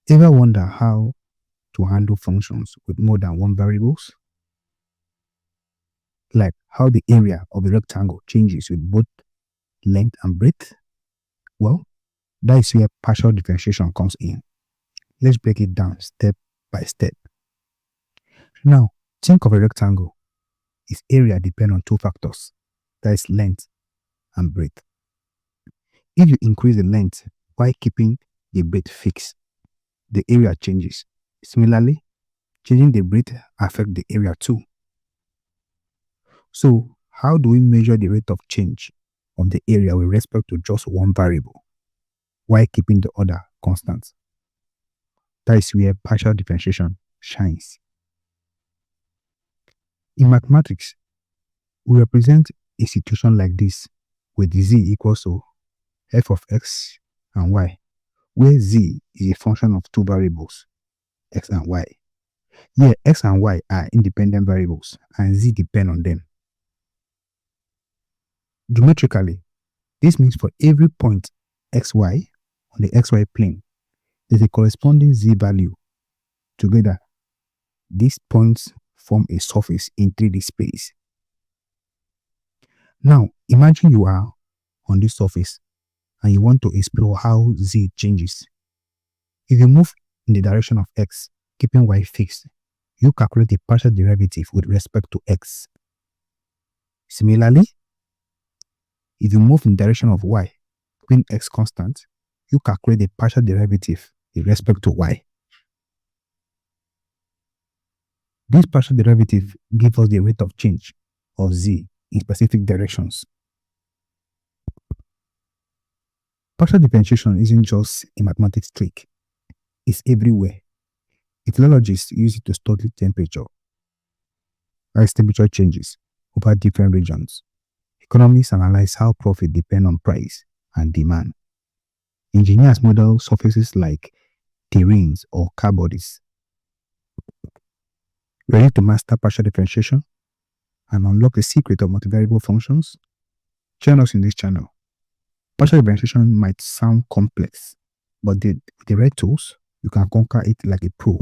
Ever wonder how to handle functions with more than one variables? Like how the area of a rectangle changes with both length and breadth? Well, that is where partial differentiation comes in. Let's break it down step by step. Now, think of a rectangle. Its area depends on two factors, that is length and breadth. If you increase the length while keeping the breadth fixed, the area changes. Similarly, changing the breadth affects the area too. So, how do we measure the rate of change of the area with respect to just one variable while keeping the other constant? That is where partial differentiation shines. In mathematics, we represent a situation like this with z equals to f of x and y, where z is a function of two variables, x and y. Here, x and y are independent variables and z depend on them. Geometrically, this means for every point xy on the xy plane, there's a corresponding z value. Together, these points form a surface in 3D space. Now, imagine you are on this surface and you want to explore how z changes. If you move in the direction of x, keeping y fixed, you calculate the partial derivative with respect to x. Similarly, if you move in the direction of y, keeping x constant, you calculate the partial derivative with respect to y. This partial derivative gives us the rate of change of z in specific directions. Partial differentiation isn't just a mathematics trick. It's everywhere. Ethnologists use it to study temperature, as temperature changes over different regions. Economists analyze how profit depends on price and demand. Engineers model surfaces like terrains or car bodies. Ready to master partial differentiation and unlock the secret of multivariable functions? Join us in this channel. Partial differentiation might sound complex, but with the right tools, you can conquer it like a pro.